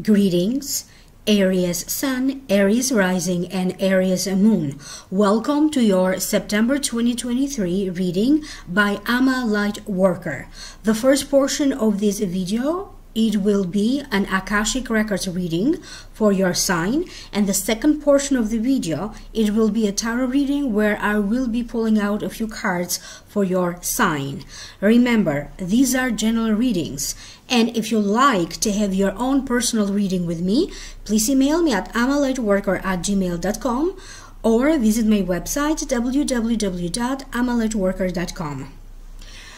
Greetings, Aries Sun, Aries Rising, and Aries Moon. Welcome to your September 2023 reading by LightWorker. The first portion of this video, it will be an Akashic Records reading for your sign, and the second portion of the video, it will be a tarot reading where I will be pulling out a few cards for your sign. Remember, these are general readings, and if you like to have your own personal reading with me, please email me at amalightworker@gmail.com or visit my website www.amalightworker.com.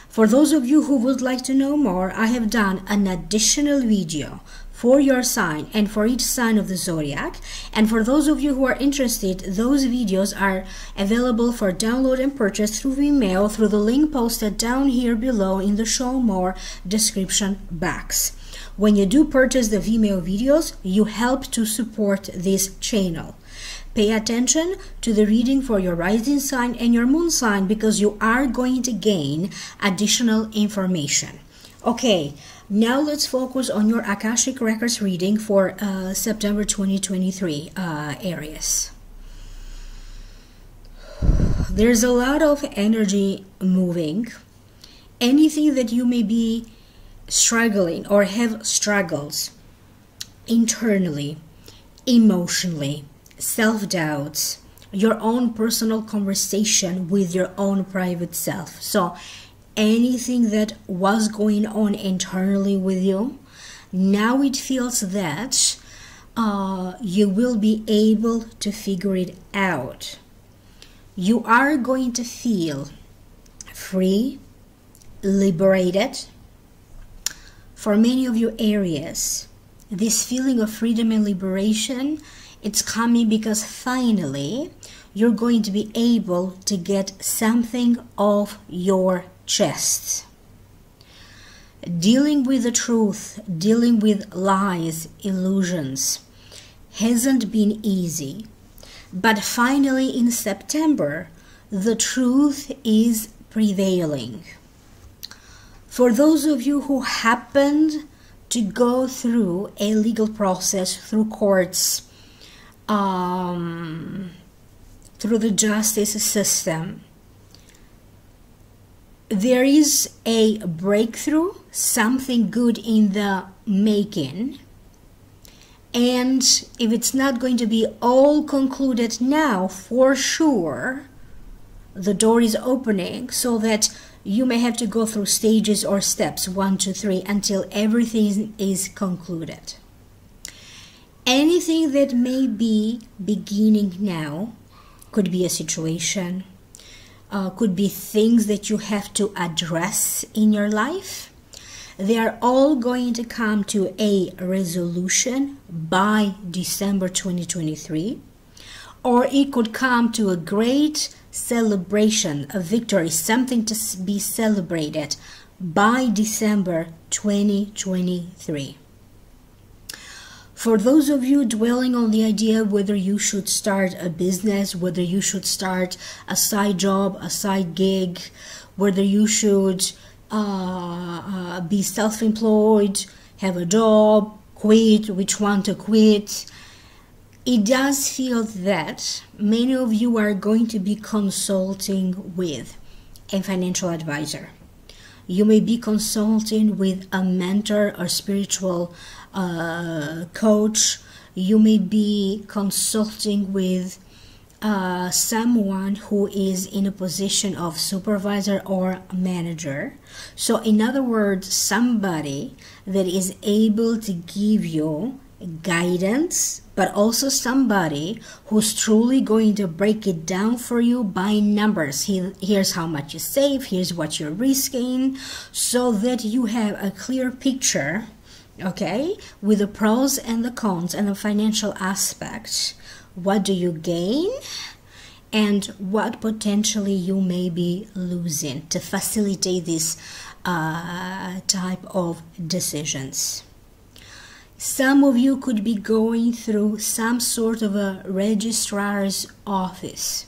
For those of you who would like to know more, I have done an additional video for your sign and for each sign of the zodiac. And for those of you who are interested, those videos are available for download and purchase through email through the link posted down here below in the Show More description box. When you do purchase the Vimeo videos, you help to support this channel. Pay attention to the reading for your rising sign and your moon sign because you are going to gain additional information. Okay, now let's focus on your Akashic Records reading for September 2023, Aries. There's a lot of energy moving. Anything that you may be struggling or have struggles internally, emotionally, self-doubts, your own personal conversation with your own private self. So anything that was going on internally with you, now it feels that you will be able to figure it out. You are going to feel free, liberated. For many of you Aries, this feeling of freedom and liberation, it's coming because finally you're going to be able to get something off your chest. Dealing with the truth, dealing with lies, illusions hasn't been easy. But finally in September, the truth is prevailing. For those of you who happened to go through a legal process through courts, through the justice system, there is a breakthrough, something good in the making. And if it's not going to be all concluded now, for sure, the door is opening so that you may have to go through stages or steps 1, 2, 3 until everything is concluded. Anything that may be beginning now could be a situation, could be things that you have to address in your life. They are all going to come to a resolution by December 2023, or it could come to a great celebration, a victory, something to be celebrated by December 2023. For those of you dwelling on the idea whether you should start a business, whether you should start a side job, a side gig, whether you should be self-employed, have a job, quit, which one to quit, it does feel that many of you are going to be consulting with a financial advisor. You may be consulting with a mentor or spiritual coach. You may be consulting with someone who is in a position of supervisor or manager. So in other words, somebody that is able to give you guidance, but also somebody who's truly going to break it down for you by numbers. Here's how much you save, here's what you're risking, so that you have a clear picture okay, with the pros and the cons and the financial aspect. What do you gain and what potentially you may be losing to facilitate this type of decisions. Some of you could be going through some sort of a registrar's office.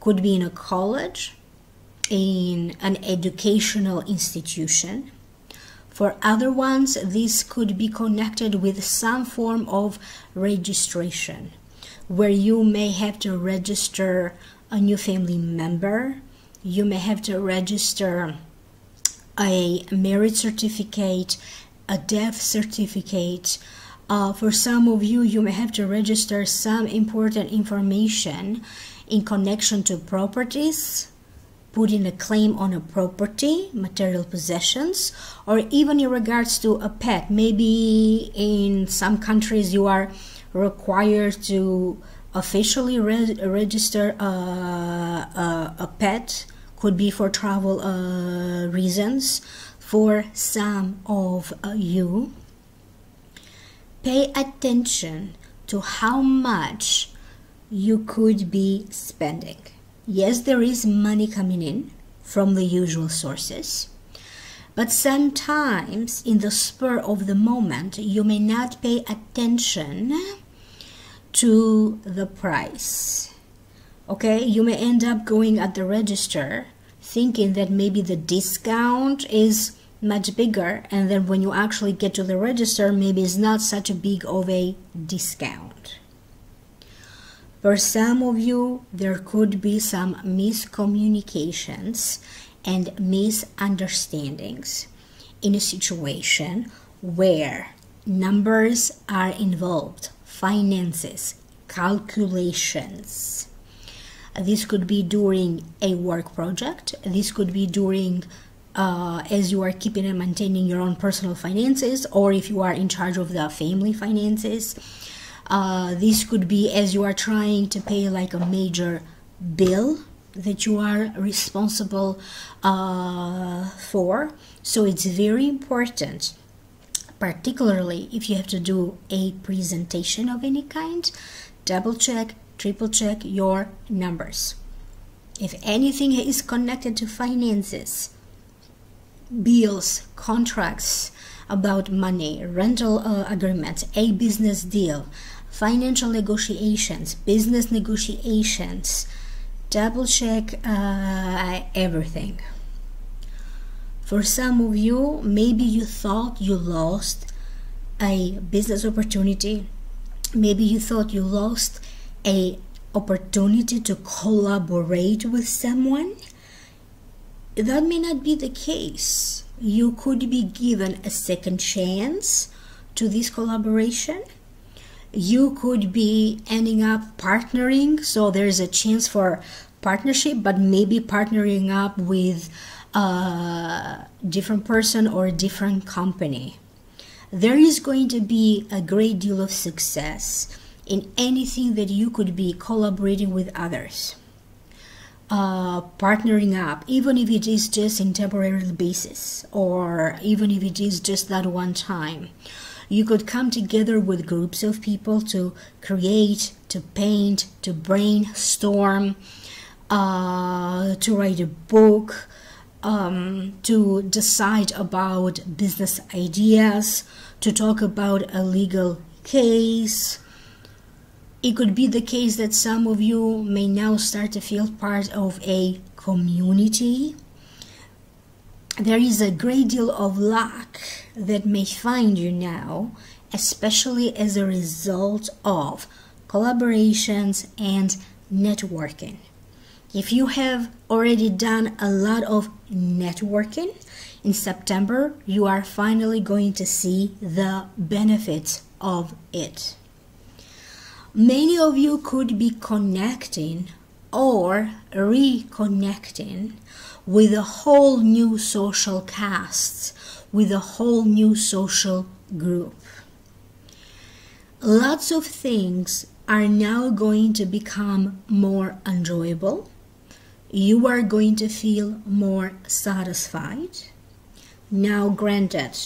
Could be in a college, in an educational institution. For other ones, this could be connected with some form of registration, where you may have to register a new family member. You may have to register a marriage certificate, a death certificate. For some of you, you may have to register some important information in connection to properties, put in a claim on a property, material possessions, or even in regards to a pet. Maybe in some countries you are required to officially register a pet. Could be for travel reasons. For some of you, pay attention to how much you could be spending. Yes, there is money coming in from the usual sources, but sometimes in the spur of the moment, you may not pay attention to the price. Okay, you may end up going at the register thinking that maybe the discount is much bigger, and then when you actually get to the register, maybe it's not such a big of a discount. For some of you, there could be some miscommunications and misunderstandings in a situation where numbers are involved, finances, calculations. This could be during a work project. This could be during as you are keeping and maintaining your own personal finances, or if you are in charge of the family finances. This could be as you are trying to pay like a major bill that you are responsible for. So it's very important, particularly if you have to do a presentation of any kind, double check, triple check your numbers. If anything is connected to finances, bills, contracts about money, rental agreements, a business deal, financial negotiations, business negotiations, double check everything. For some of you, maybe you thought you lost a business opportunity. Maybe you thought you lost an opportunity to collaborate with someone. That may not be the case. You could be given a second chance to this collaboration. You could be ending up partnering, so there's a chance for partnership, but maybe partnering up with a different person or a different company. There is going to be a great deal of success in anything that you could be collaborating with others. Partnering up, even if it is just in temporary basis, or even if it is just that one time. You could come together with groups of people to create, to paint, to brainstorm, to write a book, to decide about business ideas, to talk about a legal case. It could be the case that some of you may now start to feel part of a community. There is a great deal of luck that may find you now, especially as a result of collaborations and networking. If you have already done a lot of networking, in September, you are finally going to see the benefits of it. Many of you could be connecting or reconnecting with a whole new social cast, with a whole new social group. Lots of things are now going to become more enjoyable. You are going to feel more satisfied. Now, granted,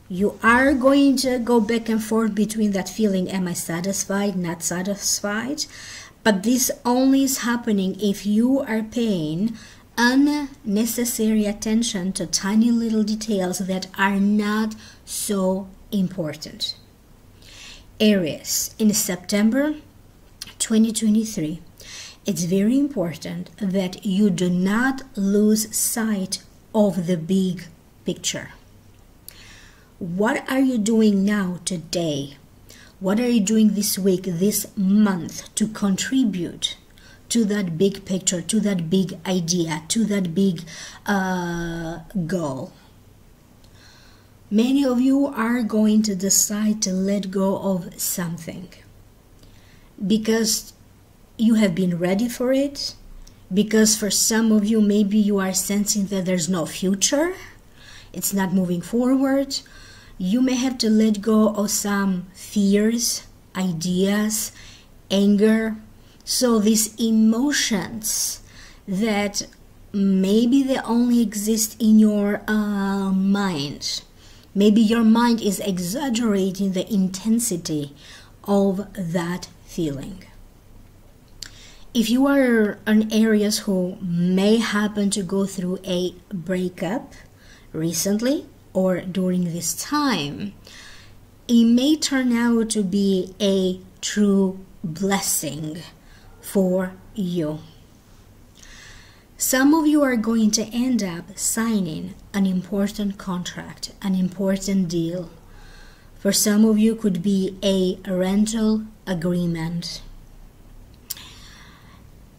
You are going to go back and forth between that feeling, am I satisfied, not satisfied? But this only is happening if you are paying unnecessary attention to tiny little details that are not so important. Aries, in September 2023, it's very important that you do not lose sight of the big picture. What are you doing now, today? What are you doing this week, this month to contribute to that big picture, to that big idea, to that big goal? Many of you are going to decide to let go of something because you have been ready for it, because for some of you maybe you are sensing that there's no future, it's not moving forward. You may have to let go of some fears, ideas, anger. So these emotions that maybe they only exist in your mind. Maybe your mind is exaggerating the intensity of that feeling. If you are an Aries who may happen to go through a breakup recently or during this time, it may turn out to be a true blessing for you. Some of you are going to end up signing an important contract, an important deal. For some of you, could be a rental agreement.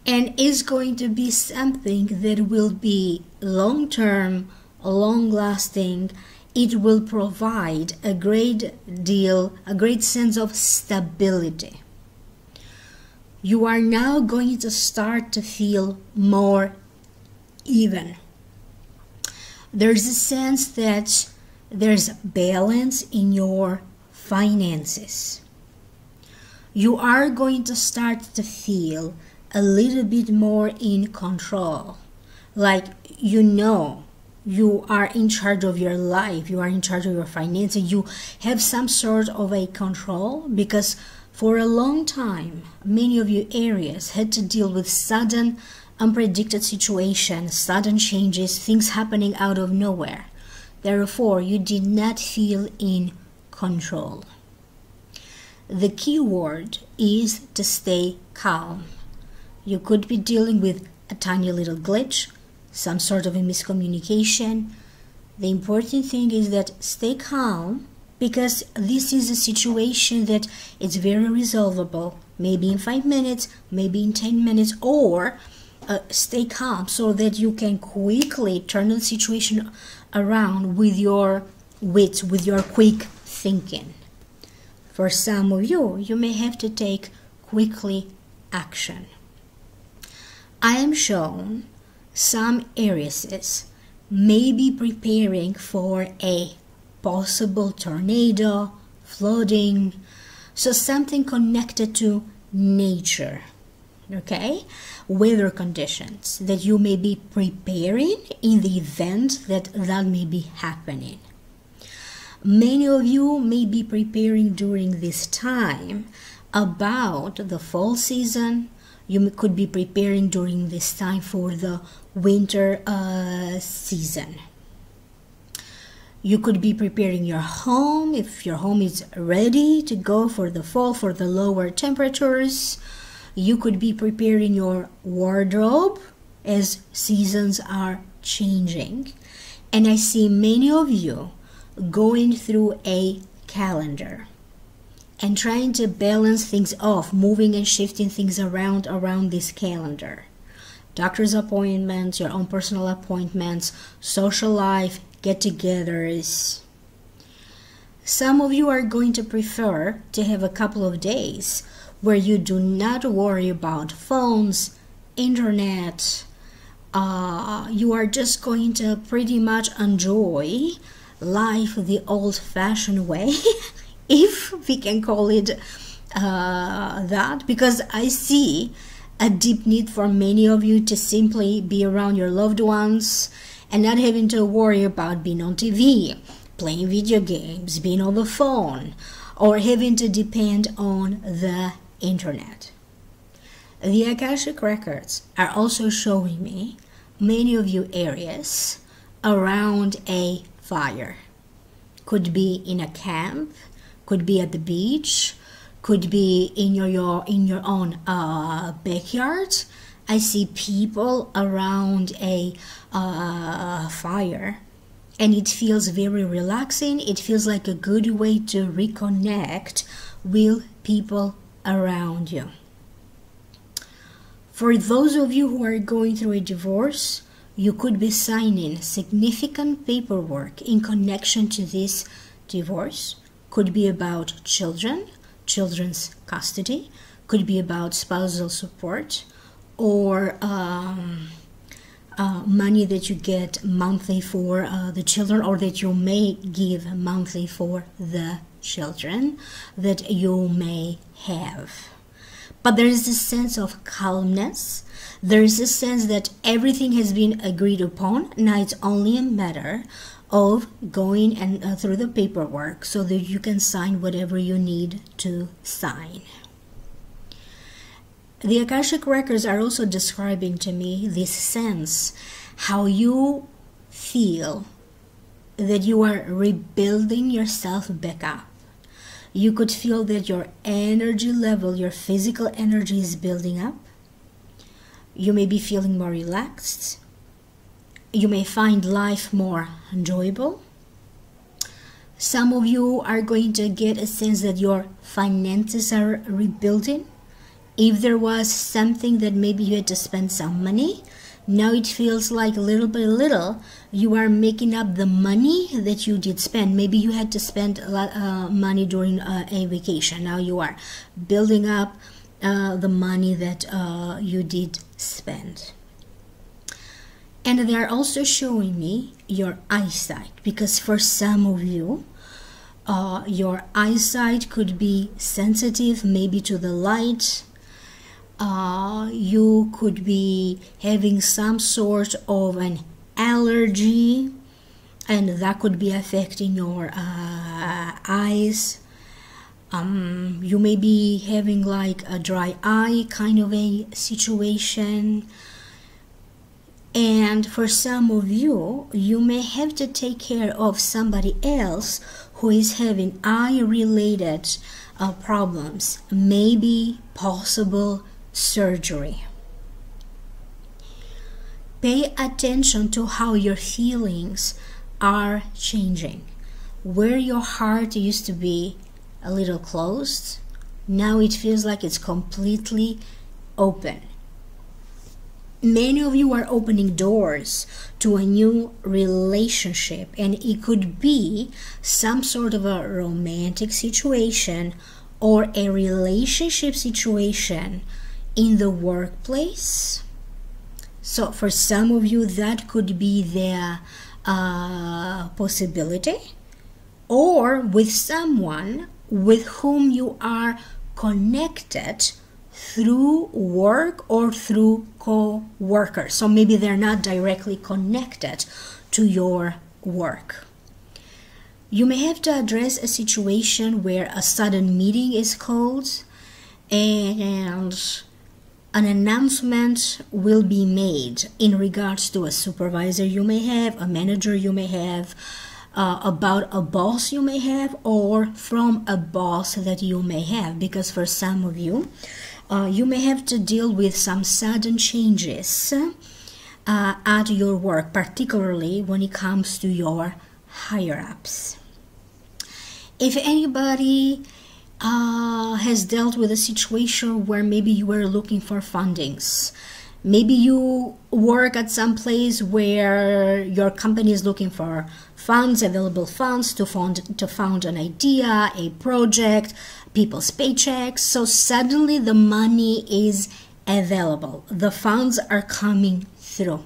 And is going to be something that will be long-term, long-lasting. It will provide a great deal, a great sense of stability. You are now going to start to feel more even. There's a sense that there's balance in your finances. You are going to start to feel a little bit more in control, like you are in charge of your life, you are in charge of your finances, you have some sort of a control, because for a long time many of you Aries had to deal with sudden unpredicted situations, sudden changes, things happening out of nowhere. Therefore you did not feel in control. The key word is to stay calm. You could be dealing with a tiny little glitch, some sort of a miscommunication. The important thing is that stay calm, because this is a situation that it's very resolvable, maybe in 5 minutes, maybe in 10 minutes, or stay calm so that you can quickly turn the situation around with your wits, with your quick thinking. For some of you, you may have to take quickly action. I am shown some Aries may be preparing for a possible tornado, flooding, so something connected to nature, okay? Weather conditions that you may be preparing in the event that may be happening. Many of you may be preparing during this time about the fall season. You could be preparing during this time for the winter season. You could be preparing your home if your home is ready to go for the fall, for the lower temperatures. You could be preparing your wardrobe as seasons are changing. And I see many of you going through a calendar and trying to balance things off, moving and shifting things around this calendar. Doctor's appointments, your own personal appointments, social life, get-togethers. Some of you are going to prefer to have a couple of days where you do not worry about phones, internet. You are just going to pretty much enjoy life the old-fashioned way, if we can call it that, because I see a deep need for many of you to simply be around your loved ones and not having to worry about being on TV, playing video games, being on the phone, or having to depend on the internet. The Akashic Records are also showing me many of you Aries around a fire. Could be in a camp, could be at the beach, could be in your own backyard. I see people around a fire, and it feels very relaxing. It feels like a good way to reconnect with people around you. For those of you who are going through a divorce, you could be signing significant paperwork in connection to this divorce. Could be about children, children's custody, could be about spousal support, or money that you get monthly for the children, or that you may give monthly for the children that you may have. But there is this sense of calmness. There is a sense that everything has been agreed upon. Now it's only a matter of going and through the paperwork so that you can sign whatever you need to sign. The Akashic Records are also describing to me this sense, how you feel that you are rebuilding yourself back up. You could feel that your energy level, your physical energy is building up. You may be feeling more relaxed. You may find life more enjoyable. Some of you are going to get a sense that your finances are rebuilding. If there was something that maybe you had to spend some money, now it feels like little by little you are making up the money that you did spend. Maybe you had to spend a lot money during a vacation. Now you are building up the money that you did spend. And they are also showing me your eyesight, because for some of you, your eyesight could be sensitive maybe to the light. You could be having some sort of an allergy, and that could be affecting your eyes. You may be having like a dry eye kind of a situation. And for some of you, you may have to take care of somebody else who is having eye-related problems, maybe possible surgery. Pay attention to how your feelings are changing. Where your heart used to be a little closed, now it feels like it's completely open. Many of you are opening doors to a new relationship, and it could be some sort of a romantic situation or a relationship situation in the workplace. So for some of you, that could be the possibility, or with someone with whom you are connected through work or through co-workers. So maybe they're not directly connected to your work. You may have to address a situation where a sudden meeting is called and an announcement will be made in regards to a supervisor you may have, a manager you may have, about a boss you may have, or from a boss that you may have. Because for some of you, you may have to deal with some sudden changes at your work, particularly when it comes to your higher-ups. If anybody has dealt with a situation where maybe you were looking for fundings, maybe you work at some place where your company is looking for funds, available funds to fund an idea, a project, people's paychecks. So suddenly the money is available. The funds are coming through.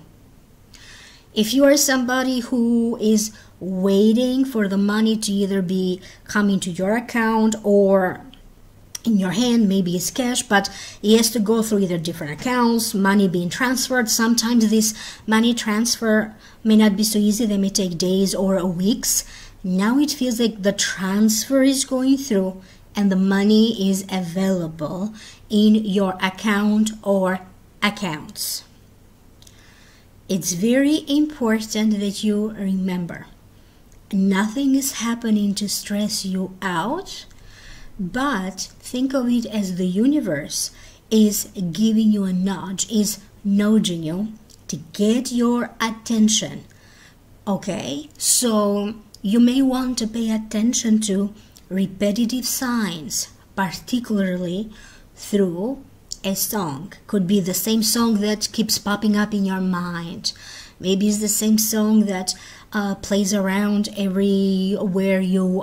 If you are somebody who is waiting for the money to either be coming to your account or in your hand, maybe it's cash, but it has to go through either different accounts, money being transferred. Sometimes this money transfer may not be so easy. They may take days or weeks. Now it feels like the transfer is going through and the money is available in your account or accounts. It's very important that you remember, nothing is happening to stress you out, but think of it as the universe is giving you a nudge, is nudging you to get your attention. Okay, so you may want to pay attention to repetitive signs, particularly through a song. Could be the same song that keeps popping up in your mind. Maybe it's the same song that plays around everywhere you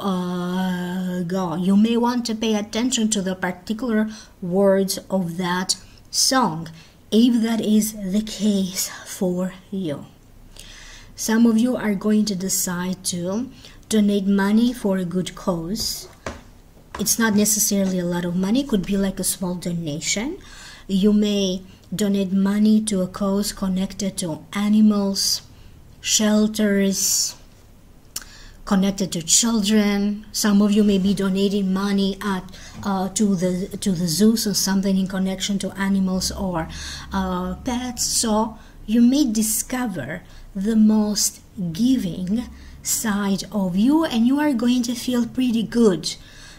go. You may want to pay attention to the particular words of that song, if that is the case for you. Some of you are going to decide to donate money for a good cause. It's not necessarily a lot of money, it could be like a small donation. You may donate money to a cause connected to animals, shelters, connected to children. Some of you may be donating money to the zoos or something in connection to animals or pets. So you may discover the most giving side of you, and you are going to feel pretty good,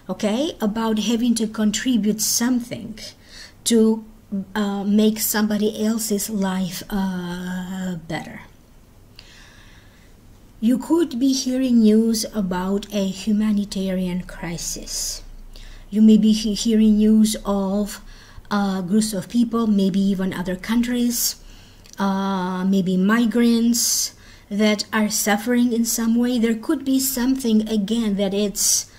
okay, about having to contribute something to make somebody else's life better. You could be hearing news about a humanitarian crisis. You may be hearing news of groups of people, maybe even other countries, maybe migrants that are suffering in some way. There could be something, again, that it's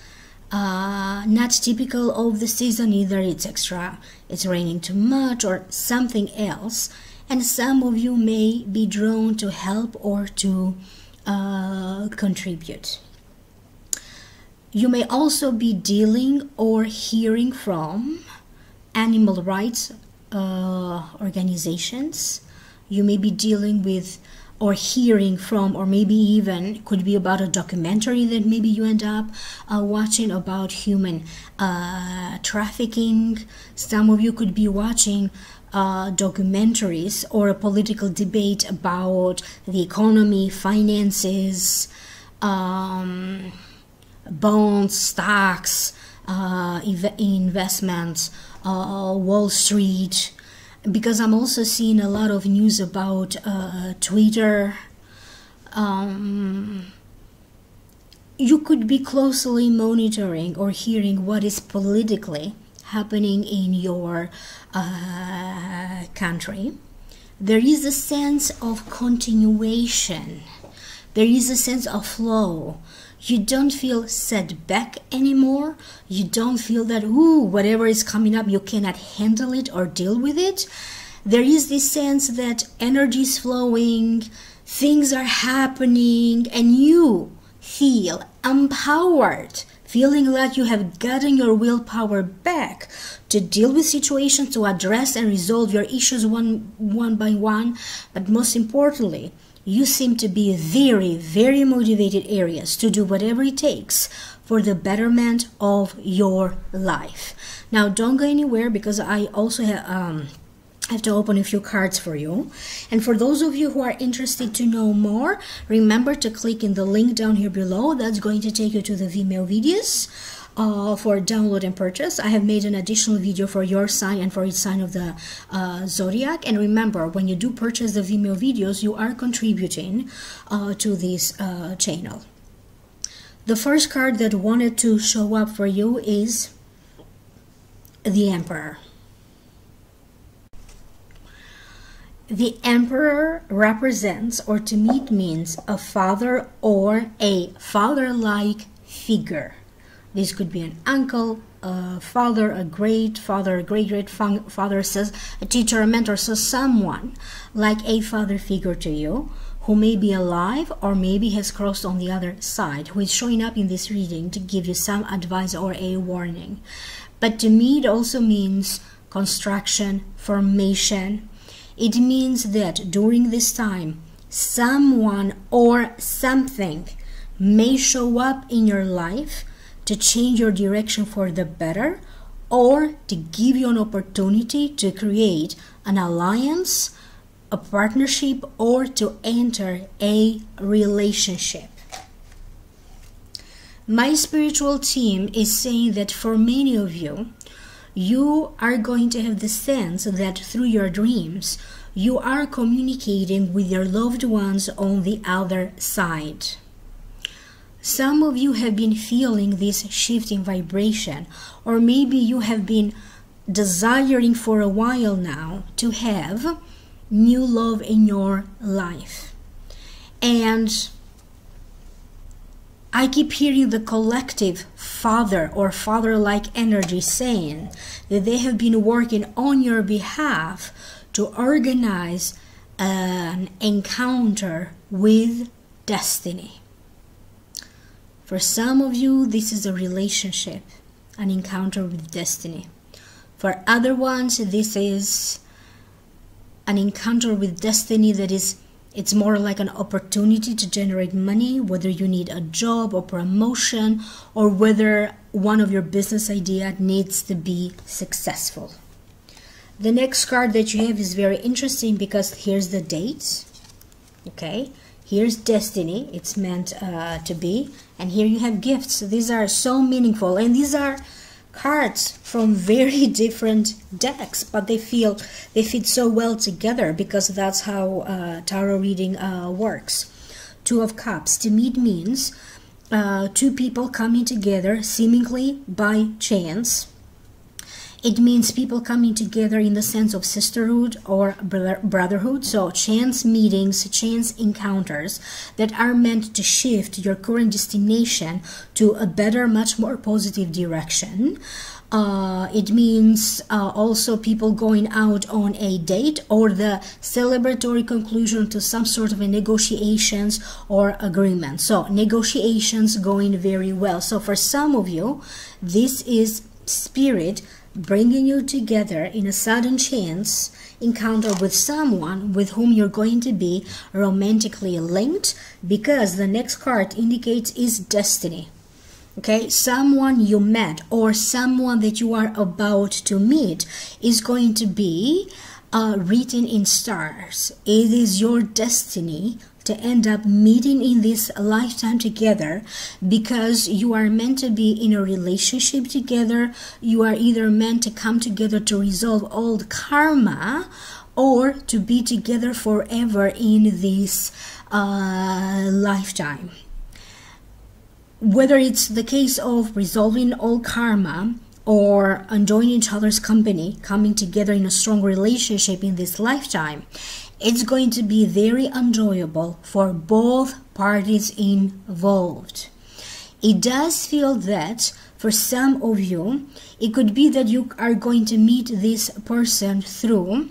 not typical of the season. Either it's raining too much or something else, and some of you may be drawn to help or to contribute. You may also be dealing or hearing from animal rights organizations. You may be dealing with or hearing from, or maybe even could be about a documentary that maybe you end up watching about human trafficking. Some of you could be watching documentaries or a political debate about the economy, finances, bonds, stocks, investments, Wall Street, because I'm also seeing a lot of news about Twitter. You could be closely monitoring or hearing what is politically happening in your country. There is a sense of continuation. There is a sense of flow. You don't feel set back anymore. You don't feel that, ooh, whatever is coming up, you cannot handle it or deal with it. There is this sense that energy is flowing, things are happening, and you feel empowered, feeling like you have gotten your willpower back to deal with situations, to address and resolve your issues one by one. But most importantly, you seem to be very, very motivated, Aries, to do whatever it takes for the betterment of your life. Now, don't go anywhere, because I also have to open a few cards for you. And for those of you who are interested to know more, remember to click in the link down here below. That's going to take you to the Vimeo videos for download and purchase. I have made an additional video for your sign and for each sign of the zodiac. And remember, when you do purchase the Vimeo videos, you are contributing to this channel. The first card that wanted to show up for you is the Emperor. The Emperor represents, or to me it means, a father or a father-like figure. This could be an uncle, a father, a great-father, a great-great-father, says a teacher, a mentor, so someone like a father figure to you who may be alive or maybe has crossed on the other side, who is showing up in this reading to give you some advice or a warning. But to me it also means construction, formation. It means that during this time, someone or something may show up in your life to change your direction for the better, or to give you an opportunity to create an alliance, a partnership, or to enter a relationship. My spiritual team is saying that for many of you, you are going to have the sense that through your dreams, you are communicating with your loved ones on the other side. Some of you have been feeling this shift in vibration, or maybe you have been desiring for a while now to have new love in your life. And I keep hearing the collective father or father-like energy saying that they have been working on your behalf to organize an encounter with destiny. For some of you, this is a relationship, an encounter with destiny. For other ones, this is an encounter with destiny that is, it's more like an opportunity to generate money, whether you need a job or promotion, or whether one of your business ideas needs to be successful. The next card that you have is very interesting because here's the date. Okay, here's destiny, it's meant to be, and here you have gifts. These are so meaningful, and these are cards from very different decks, but they fit so well together because that's how tarot reading works. Two of Cups to me means two people coming together seemingly by chance. It means people coming together in the sense of sisterhood or brotherhood. So chance meetings, chance encounters that are meant to shift your current destination to a better, much more positive direction. It means also people going out on a date, or the celebratory conclusion to some sort of a negotiations or agreement. So negotiations going very well. So for some of you, this is spirit bringing you together in a sudden chance encounter with someone with whom you're going to be romantically linked, because the next card indicates is destiny. Okay, someone you met or someone that you are about to meet is going to be written in stars. It is your destiny to end up meeting in this lifetime together, because you are meant to be in a relationship together. You are either meant to come together to resolve old karma, or to be together forever in this lifetime. Whether it's the case of resolving old karma or enjoying each other's company, coming together in a strong relationship in this lifetime, it's going to be very enjoyable for both parties involved. It does feel that for some of you, it could be that you are going to meet this person through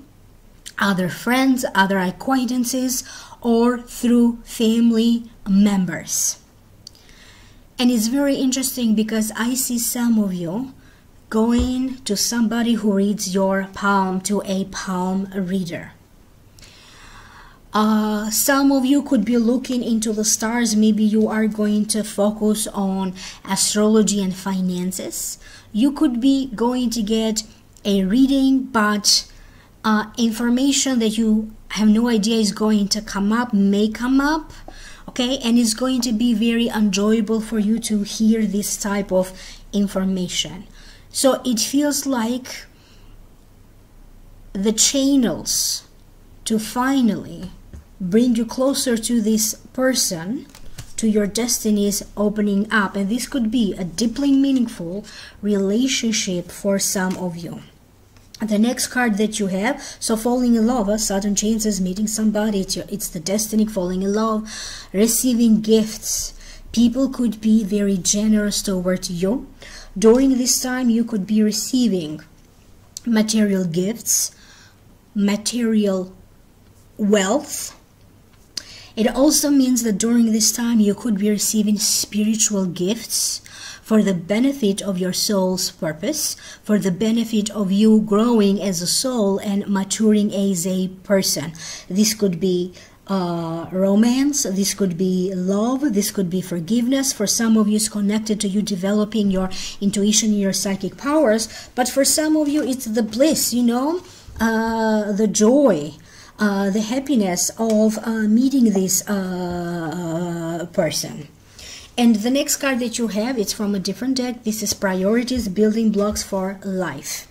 other friends, other acquaintances, or through family members. And it's very interesting because I see some of you going to somebody who reads your palm, to a palm reader. Some of you could be looking into the stars. Maybe you are going to focus on astrology and finances. You could be going to get a reading, but information that you have no idea is going to come up, may come up. Okay, and it's going to be very enjoyable for you to hear this type of information. So it feels like the channels to finally bring you closer to this person, to your destiny, is opening up. And this could be a deeply meaningful relationship for some of you. The next card that you have, so falling in love, sudden chances, meeting somebody, it's the destiny, falling in love, receiving gifts. People could be very generous toward you. During this time, you could be receiving material gifts, material wealth. It also means that during this time, you could be receiving spiritual gifts for the benefit of your soul's purpose, for the benefit of you growing as a soul and maturing as a person. This could be romance, this could be love, this could be forgiveness. For some of you, it's connected to you developing your intuition, your psychic powers. But for some of you, it's the bliss, you know, the joy, the happiness of meeting this person. And the next card that you have, it's from a different deck. This is Priorities, Building Blocks for Life.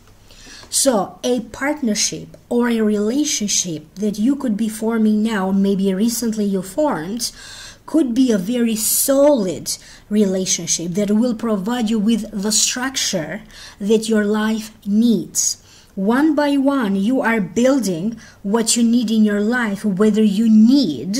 So a partnership or a relationship that you could be forming now, maybe recently you formed, could be a very solid relationship that will provide you with the structure that your life needs. One by one, you are building what you need in your life, whether you need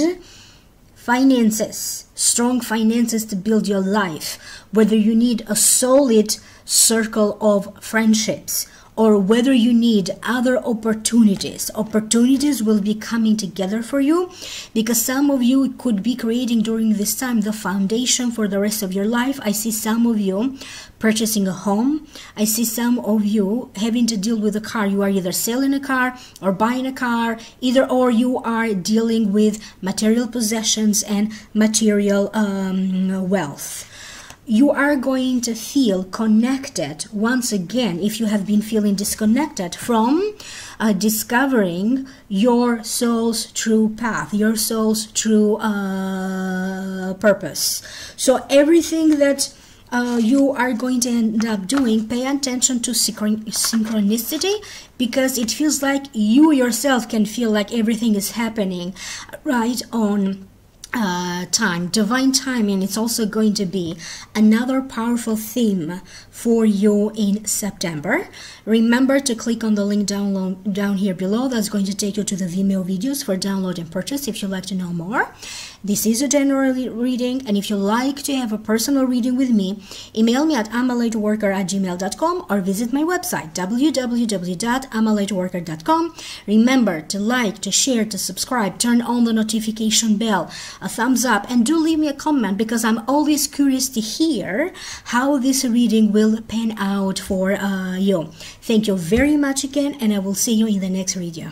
finances, strong finances to build your life, whether you need a solid circle of friendships, or whether you need other opportunities. Opportunities will be coming together for you, because some of you could be creating during this time the foundation for the rest of your life. I see some of you purchasing a home. I see some of you having to deal with a car. You are either selling a car or buying a car, either or you are dealing with material possessions and material wealth. You are going to feel connected once again, if you have been feeling disconnected from discovering your soul's true path, your soul's true purpose. So everything that you are going to end up doing, pay attention to synchronicity, because it feels like you yourself can feel like everything is happening right on time, divine timing. It's also going to be another powerful theme for you in September. Remember to click on the link down here below. That's going to take you to the Vimeo videos for download and purchase if you'd like to know more. This is a general reading, and if you like to have a personal reading with me, email me at amalightworker@gmail.com or visit my website www.amalightworker.com. Remember to like, to share, to subscribe, turn on the notification bell, a thumbs up, and do leave me a comment, because I'm always curious to hear how this reading will pan out for you. Thank you very much again, and I will see you in the next video.